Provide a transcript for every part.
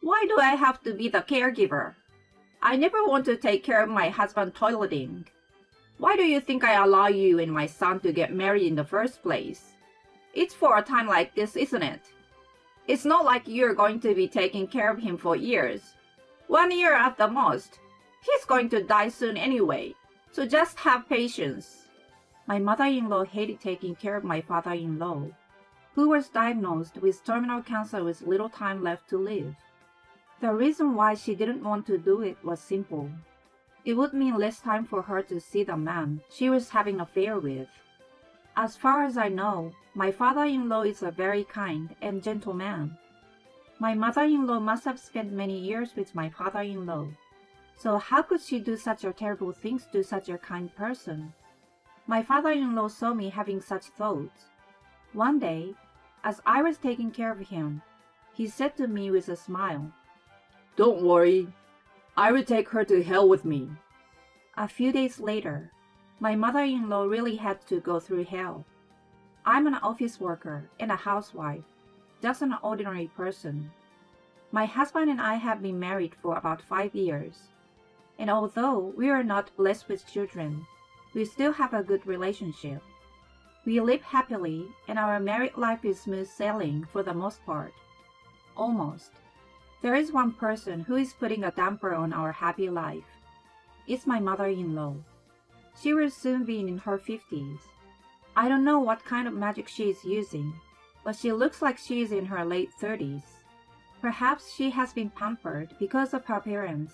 Why do I have to be the caregiver? I never want to take care of my husband toileting. Why do you think I allow you and my son to get married in the first place? It's for a time like this, isn't it? It's not like you're going to be taking care of him for years. 1 year at the most. He's going to die soon anyway, so just have patience. My mother-in-law hated taking care of my father-in-law, who was diagnosed with terminal cancer with little time left to live. The reason why she didn't want to do it was simple. It would mean less time for her to see the man she was having an affair with. As far as I know, my father-in-law is a very kind and gentle man. My mother-in-law must have spent many years with my father-in-law. So how could she do such a terrible things to such a kind person? My father-in-law saw me having such thoughts. One day, as I was taking care of him, he said to me with a smile, "Don't worry, I will take her to hell with me." A few days later, my mother-in-law really had to go through hell. I'm an office worker and a housewife, just an ordinary person. My husband and I have been married for about 5 years. And although we are not blessed with children, we still have a good relationship. We live happily and our married life is smooth sailing for the most part. Almost. There is one person who is putting a damper on our happy life. It's my mother-in-law. She will soon be in her 50s. I don't know what kind of magic she is using, but she looks like she is in her late 30s. Perhaps she has been pampered because of her appearance,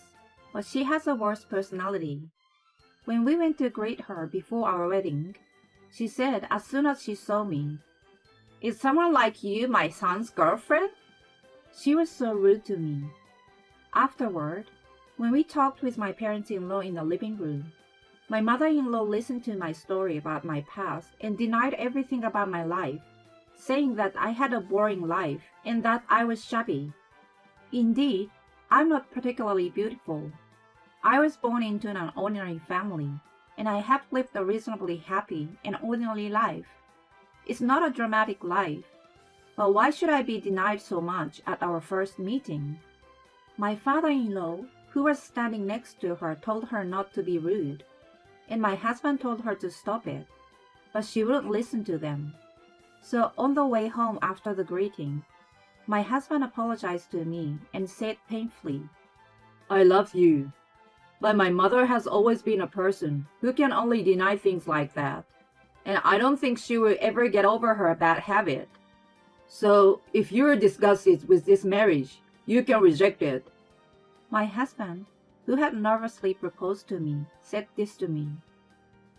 but she has a worse personality. When we went to greet her before our wedding, she said as soon as she saw me, "Is someone like you my son's girlfriend?" She was so rude to me. Afterward, when we talked with my parents-in-law in the living room, my mother-in-law listened to my story about my past and denied everything about my life, saying that I had a boring life and that I was shabby. Indeed, I'm not particularly beautiful. I was born into an ordinary family, and I have lived a reasonably happy and ordinary life. It's not a dramatic life, but why should I be denied so much at our first meeting? My father-in-law, who was standing next to her, told her not to be rude, and my husband told her to stop it, but she wouldn't listen to them. So on the way home after the greeting, my husband apologized to me and said painfully, "I love you, but my mother has always been a person who can only deny things like that, and I don't think she will ever get over her bad habit. So if you're disgusted with this marriage, you can reject it." My husband, who had nervously proposed to me, said this to me.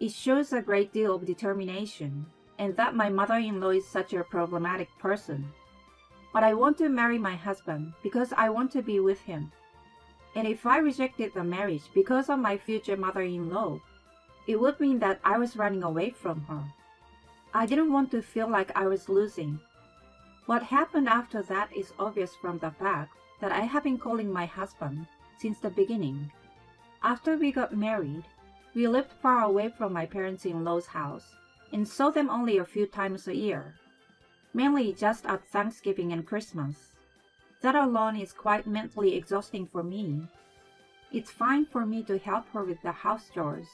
It shows a great deal of determination, and that my mother-in-law is such a problematic person. But I want to marry my husband because I want to be with him. And if I rejected the marriage because of my future mother-in-law, it would mean that I was running away from her. I didn't want to feel like I was losing. What happened after that is obvious from the fact that I have been calling my husband since the beginning. After we got married, we lived far away from my parents-in-law's house and saw them only a few times a year, mainly just at Thanksgiving and Christmas. That alone is quite mentally exhausting for me. It's fine for me to help her with the house chores.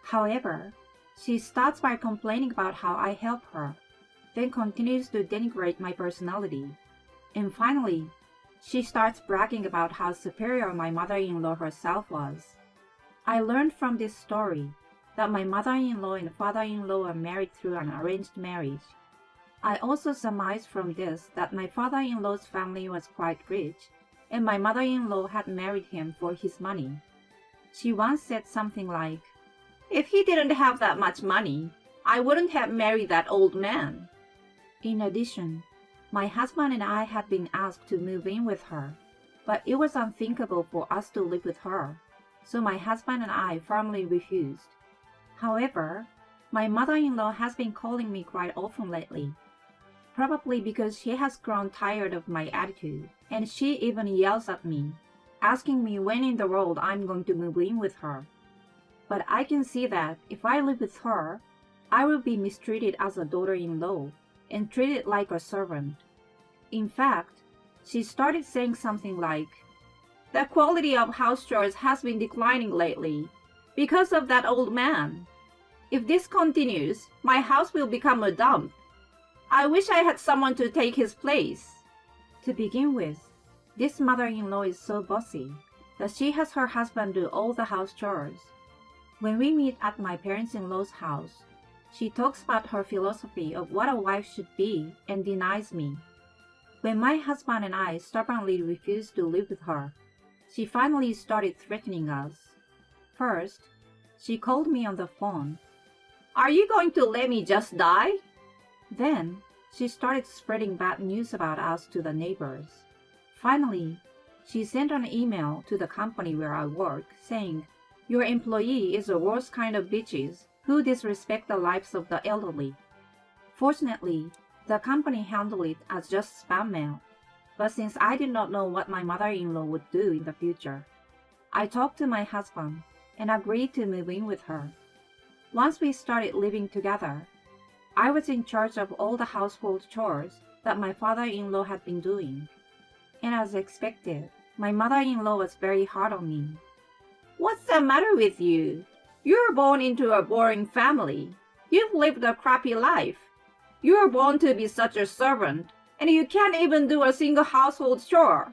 However, she starts by complaining about how I help her, then continues to denigrate my personality, and finally, she starts bragging about how superior my mother-in-law herself was. I learned from this story that my mother-in-law and father-in-law are married through an arranged marriage. I also surmised from this that my father-in-law's family was quite rich, and my mother-in-law had married him for his money. She once said something like, "If he didn't have that much money, I wouldn't have married that old man." In addition, my husband and I had been asked to move in with her, but it was unthinkable for us to live with her, so my husband and I firmly refused. However, my mother-in-law has been calling me quite often lately, probably because she has grown tired of my attitude, and she even yells at me, asking me when in the world I'm going to move in with her. But I can see that if I live with her, I will be mistreated as a daughter-in-law and treated like a servant. In fact, She started saying something like, "The quality of house chores has been declining lately because of that old man. If this continues, my house will become a dump. I wish I had someone to take his place." To begin with, this mother-in-law is so bossy that she has her husband do all the house chores. When we meet at my parents-in-law's house, she talks about her philosophy of what a wife should be and denies me. When my husband and I stubbornly refused to live with her, she finally started threatening us. First, she called me on the phone. "Are you going to let me just die?" Then, she started spreading bad news about us to the neighbors. Finally, she sent an email to the company where I work saying, "Your employee is the worst kind of bitches who disrespect the lives of the elderly." Fortunately, the company handled it as just spam mail. But since I did not know what my mother-in-law would do in the future, I talked to my husband and agreed to move in with her. Once we started living together, I was in charge of all the household chores that my father-in-law had been doing. And as expected, my mother-in-law was very hard on me. "What's the matter with you? You're born into a boring family. You've lived a crappy life. You're born to be such a servant, and you can't even do a single household chore.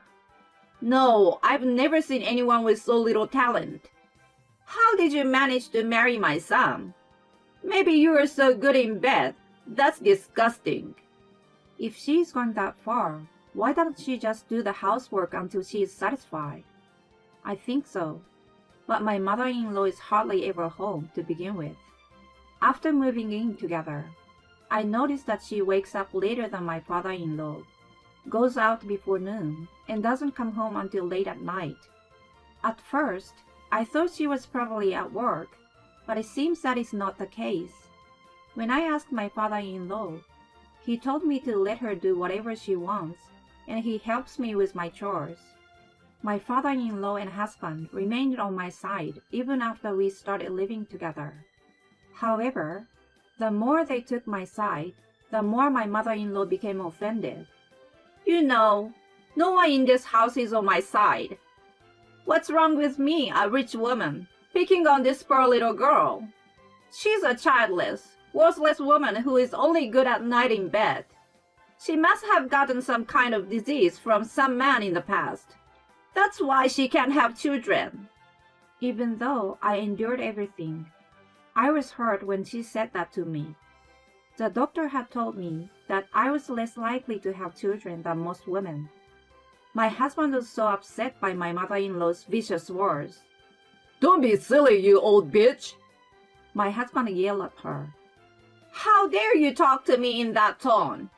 No, I've never seen anyone with so little talent. How did you manage to marry my son? Maybe you are so good in bed. That's disgusting." If she's gone that far, why doesn't she just do the housework until she is satisfied? I think so. But my mother-in-law is hardly ever home to begin with. After moving in together, I noticed that she wakes up later than my father-in-law, goes out before noon, and doesn't come home until late at night. At first, I thought she was probably at work, but it seems that is not the case. When I asked my father-in-law, he told me to let her do whatever she wants, and he helps me with my chores. My father-in-law and husband remained on my side even after we started living together. However, the more they took my side, the more my mother-in-law became offended. "You know, no one in this house is on my side. What's wrong with me, a rich woman, picking on this poor little girl? She's a childless, worthless woman who is only good at night in bed. She must have gotten some kind of disease from some man in the past. That's why she can't have children." Even though I endured everything, I was hurt when she said that to me. The doctor had told me that I was less likely to have children than most women. My husband was so upset by my mother-in-law's vicious words. "Don't be silly, you old bitch!" My husband yelled at her. "How dare you talk to me in that tone?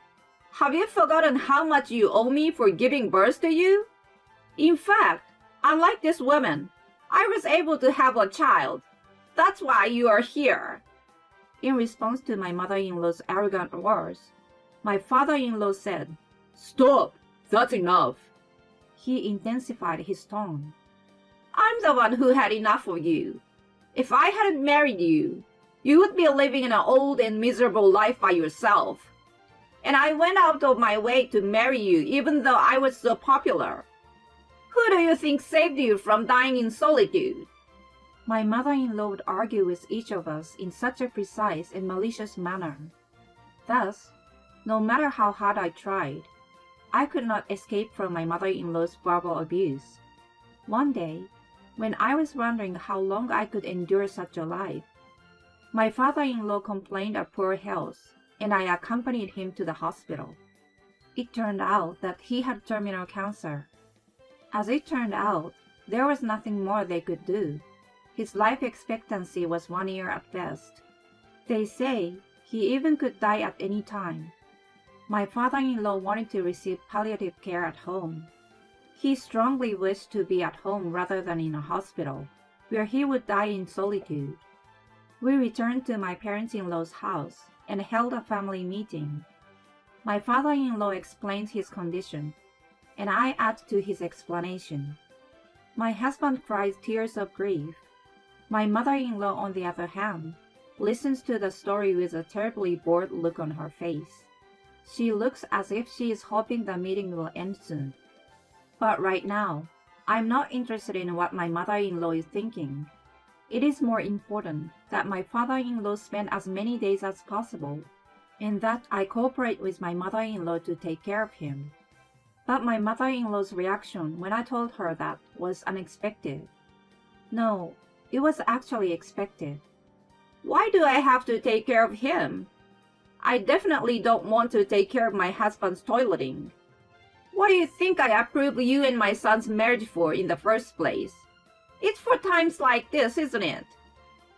Have you forgotten how much you owe me for giving birth to you? In fact, unlike this woman, I was able to have a child. That's why you are here." In response to my mother-in-law's arrogant words, my father-in-law said, "Stop! That's enough." He intensified his tone. "I'm the one who had enough of you. If I hadn't married you, you would be living an old and miserable life by yourself. And I went out of my way to marry you even though I was so popular. Who do you think saved you from dying in solitude?" My mother-in-law would argue with each of us in such a precise and malicious manner. Thus, no matter how hard I tried, I could not escape from my mother-in-law's verbal abuse. One day, when I was wondering how long I could endure such a life, my father-in-law complained of poor health, and I accompanied him to the hospital. It turned out that he had terminal cancer. As it turned out, there was nothing more they could do. His life expectancy was 1 year at best. They say he even could die at any time. My father-in-law wanted to receive palliative care at home. He strongly wished to be at home rather than in a hospital, where he would die in solitude. We returned to my parents-in-law's house and held a family meeting. My father-in-law explained his condition, and I added to his explanation. My husband cries tears of grief. My mother-in-law, on the other hand, listens to the story with a terribly bored look on her face. She looks as if she is hoping the meeting will end soon. But right now, I'm not interested in what my mother-in-law is thinking. It is more important that my father-in-law spend as many days as possible, and that I cooperate with my mother-in-law to take care of him. But my mother-in-law's reaction when I told her that was unexpected. No, it was actually expected. Why do I have to take care of him? I definitely don't want to take care of my husband's toileting. What do you think I approved you and my son's marriage for in the first place? It's for times like this, isn't it?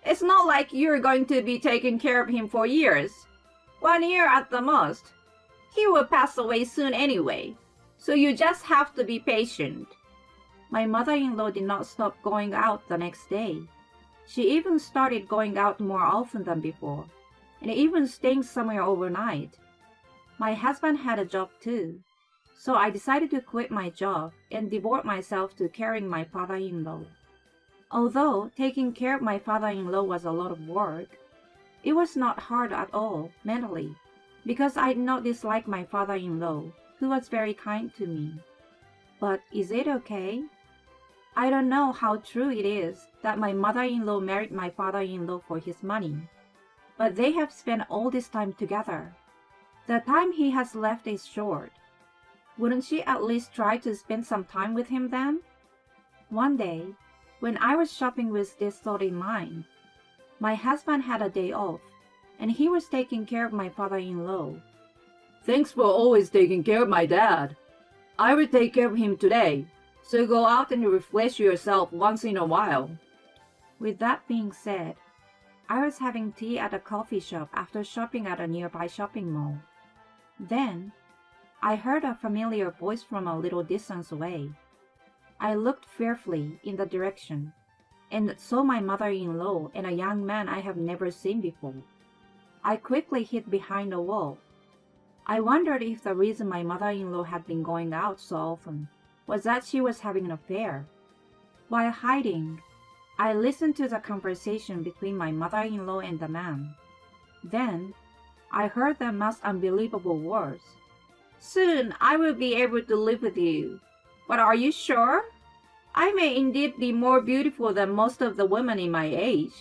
It's not like you're going to be taking care of him for years. 1 year at the most. He will pass away soon anyway, so you just have to be patient. My mother-in-law did not stop going out the next day. She even started going out more often than before, and even staying somewhere overnight. My husband had a job too, so I decided to quit my job and devote myself to caring my father-in-law. Although taking care of my father-in-law was a lot of work, it was not hard at all mentally, because I did not dislike my father-in-law, who was very kind to me. But is it okay? I don't know how true it is that my mother-in-law married my father-in-law for his money, but they have spent all this time together. The time he has left is short. Wouldn't she at least try to spend some time with him then? One day, when I was shopping with this thought in mind, my husband had a day off, and he was taking care of my father-in-law. Thanks for always taking care of my dad. I will take care of him today, so go out and refresh yourself once in a while. With that being said, I was having tea at a coffee shop after shopping at a nearby shopping mall. Then, I heard a familiar voice from a little distance away. I looked fearfully in the direction and saw my mother-in-law and a young man I have never seen before. I quickly hid behind a wall. I wondered if the reason my mother-in-law had been going out so often was that she was having an affair. While hiding, I listened to the conversation between my mother-in-law and the man. Then, I heard the most unbelievable words. Soon I will be able to live with you. But are you sure? I may indeed be more beautiful than most of the women in my age,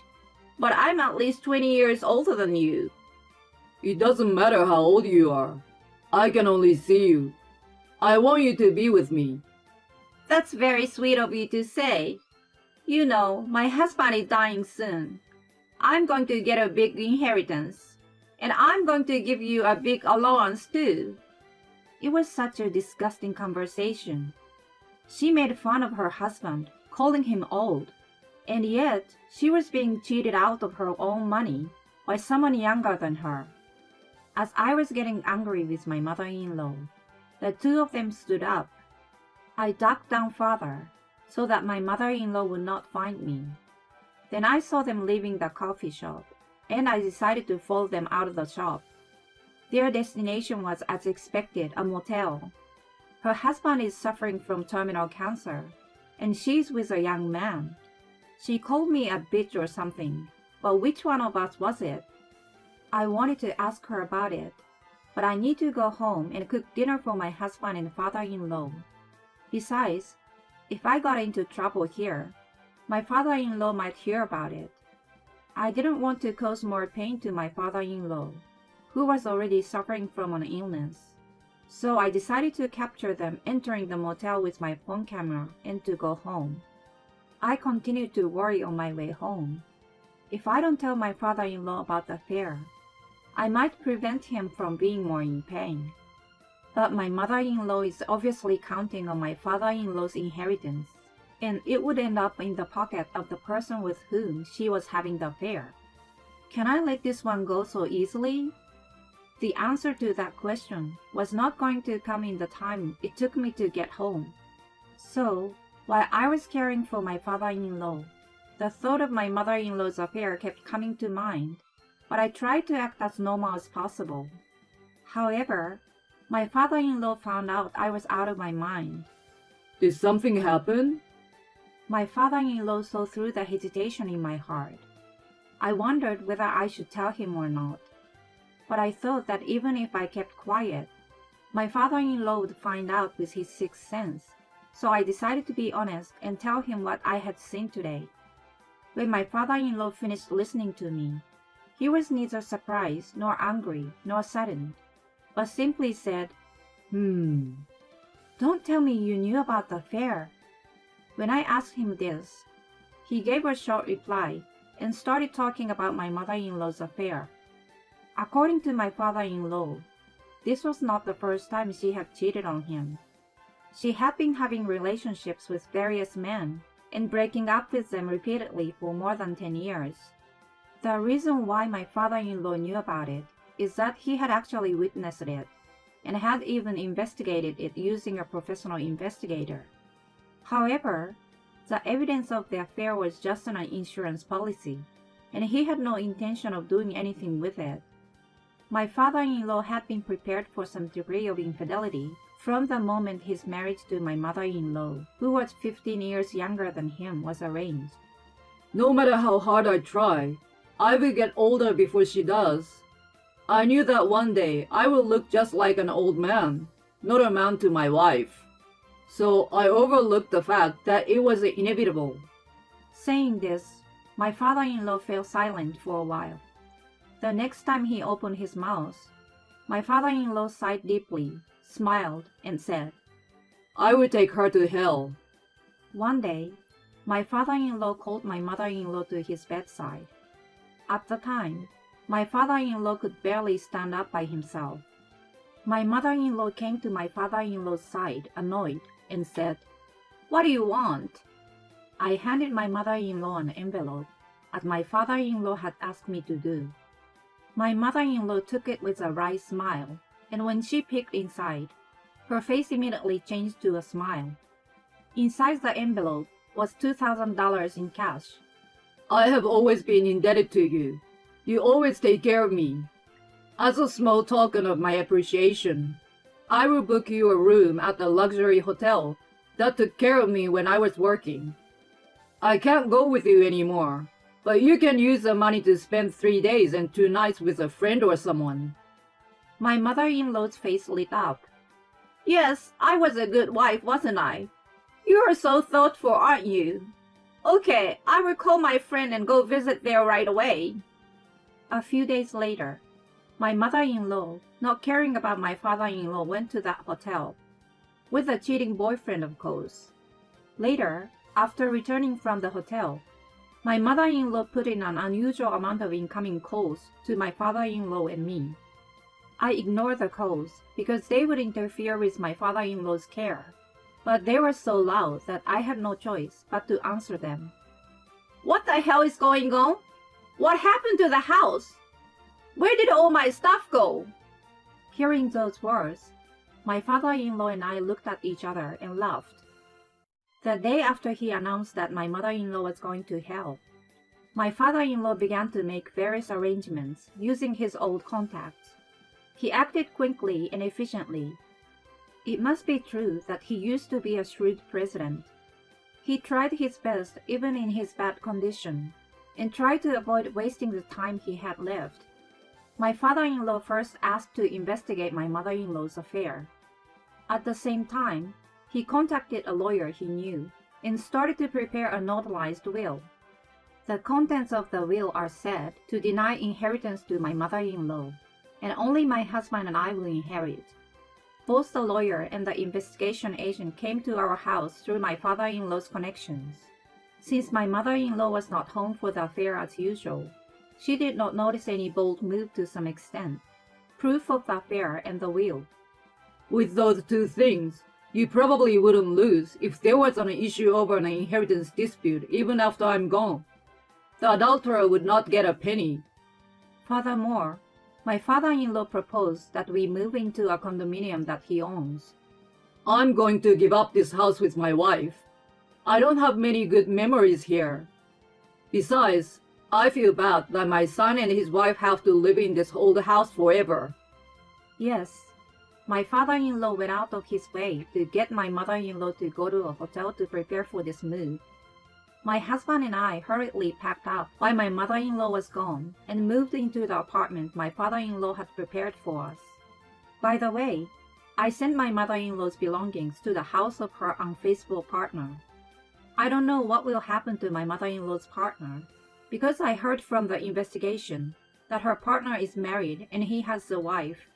but I'm at least 20 years older than you. It doesn't matter how old you are. I can only see you. I want you to be with me. That's very sweet of you to say. You know, my husband is dying soon. I'm going to get a big inheritance, and I'm going to give you a big allowance too. It was such a disgusting conversation. She made fun of her husband, calling him old, and yet she was being cheated out of her own money by someone younger than her. As I was getting angry with my mother-in-law, the two of them stood up. I ducked down farther so that my mother-in-law would not find me. Then I saw them leaving the coffee shop, and I decided to follow them out of the shop. Their destination was, as expected, a motel. Her husband is suffering from terminal cancer, and she's with a young man. She called me a bitch or something, but which one of us was it? I wanted to ask her about it, but I need to go home and cook dinner for my husband and father-in-law. Besides, if I got into trouble here, my father-in-law might hear about it. I didn't want to cause more pain to my father-in-law, who was already suffering from an illness. So I decided to capture them entering the motel with my phone camera and to go home. I continued to worry on my way home. If I don't tell my father-in-law about the affair, I might prevent him from being more in pain. But my mother-in-law is obviously counting on my father-in-law's inheritance, and it would end up in the pocket of the person with whom she was having the affair. Can I let this one go so easily? The answer to that question was not going to come in the time it took me to get home. So, while I was caring for my father-in-law, the thought of my mother-in-law's affair kept coming to mind, but I tried to act as normal as possible. However, my father-in-law found out I was out of my mind. Did something happen? My father-in-law saw through the hesitation in my heart. I wondered whether I should tell him or not. But I thought that even if I kept quiet, my father-in-law would find out with his sixth sense, so I decided to be honest and tell him what I had seen today. When my father-in-law finished listening to me, he was neither surprised nor angry nor saddened, but simply said, Don't tell me you knew about the affair." When I asked him this, he gave a short reply and started talking about my mother-in-law's affair. According to my father-in-law, this was not the first time she had cheated on him. She had been having relationships with various men and breaking up with them repeatedly for more than 10 years. The reason why my father-in-law knew about it is that he had actually witnessed it and had even investigated it using a professional investigator. However, the evidence of the affair was just an insurance policy, and he had no intention of doing anything with it. My father-in-law had been prepared for some degree of infidelity from the moment his marriage to my mother-in-law, who was 15 years younger than him, was arranged. "No matter how hard I try, I will get older before she does. I knew that one day I will look just like an old man, not a man to my wife. So I overlooked the fact that it was inevitable." Saying this, my father-in-law fell silent for a while. The next time he opened his mouth, my father-in-law sighed deeply, smiled, and said, "I will take her to hell." One day, my father-in-law called my mother-in-law to his bedside. At the time, my father-in-law could barely stand up by himself. My mother-in-law came to my father-in-law's side, annoyed, and said, "What do you want?" I handed my mother-in-law an envelope, as my father-in-law had asked me to do. My mother-in-law took it with a wry smile, and when she peeked inside, her face immediately changed to a smile. Inside the envelope was $2,000 in cash. "I have always been indebted to you. You always take care of me. As a small token of my appreciation, I will book you a room at the luxury hotel that took care of me when I was working. I can't go with you anymore, but you can use the money to spend 3 days and 2 nights with a friend or someone." My mother-in-law's face lit up. "Yes, I was a good wife, wasn't I? You are so thoughtful, aren't you? Okay, I will call my friend and go visit there right away." A few days later, my mother-in-law, not caring about my father-in-law, went to that hotel. With a cheating boyfriend, of course. Later, after returning from the hotel, my mother-in-law put in an unusual amount of incoming calls to my father-in-law and me. I ignored the calls because they would interfere with my father-in-law's care, but they were so loud that I had no choice but to answer them. "What the hell is going on? What happened to the house? Where did all my stuff go?" Hearing those words, my father-in-law and I looked at each other and laughed. The day after he announced that my mother-in-law was going to hell, my father-in-law began to make various arrangements using his old contacts. He acted quickly and efficiently. It must be true that he used to be a shrewd president. He tried his best even in his bad condition, and tried to avoid wasting the time he had left. My father-in-law first asked to investigate my mother-in-law's affair. At the same time, he contacted a lawyer he knew and started to prepare a notarized will. The contents of the will are said to deny inheritance to my mother-in-law, and only my husband and I will inherit. Both the lawyer and the investigation agent came to our house through my father-in-law's connections. Since my mother-in-law was not home for the affair as usual, she did not notice any bold move to some extent. Proof of the affair and the will. "With those 2 things, you probably wouldn't lose if there was an issue over an inheritance dispute even after I'm gone. The adulterer would not get a penny." Furthermore, my father-in-law proposed that we move into a condominium that he owns. "I'm going to give up this house with my wife. I don't have many good memories here. Besides, I feel bad that my son and his wife have to live in this old house forever." Yes, my father-in-law went out of his way to get my mother-in-law to go to a hotel to prepare for this move. My husband and I hurriedly packed up while my mother-in-law was gone and moved into the apartment my father-in-law had prepared for us. By the way, I sent my mother-in-law's belongings to the house of her unfaithful partner. I don't know what will happen to my mother-in-law's partner, because I heard from the investigation that her partner is married and he has a wife.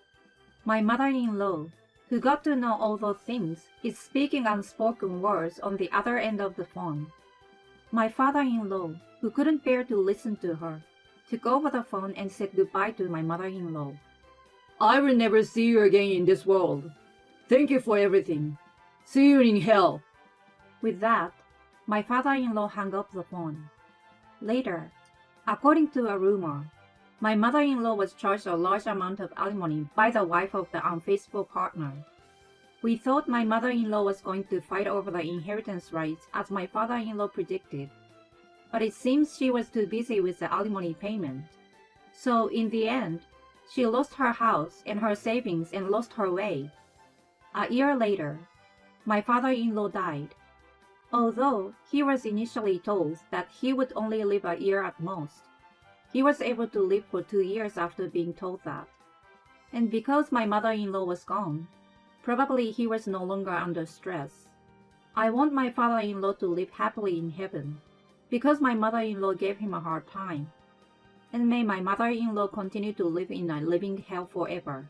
My mother-in-law, who got to know all those things, is speaking unspoken words on the other end of the phone. My father-in-law, who couldn't bear to listen to her, took over the phone and said goodbye to my mother-in-law. I will never see you again in this world. Thank you for everything. See you in hell. With that, my father-in-law hung up the phone. Later, according to a rumor, my mother-in-law was charged a large amount of alimony by the wife of the unfaithful partner. We thought my mother-in-law was going to fight over the inheritance rights as my father-in-law predicted, but it seems she was too busy with the alimony payment. So in the end, she lost her house and her savings and lost her way. A year later, my father-in-law died. Although he was initially told that he would only live a year at most, he was able to live for 2 years after being told that. And because my mother-in-law was gone, probably he was no longer under stress. I want my father-in-law to live happily in heaven, because my mother-in-law gave him a hard time. And may my mother-in-law continue to live in a living hell forever.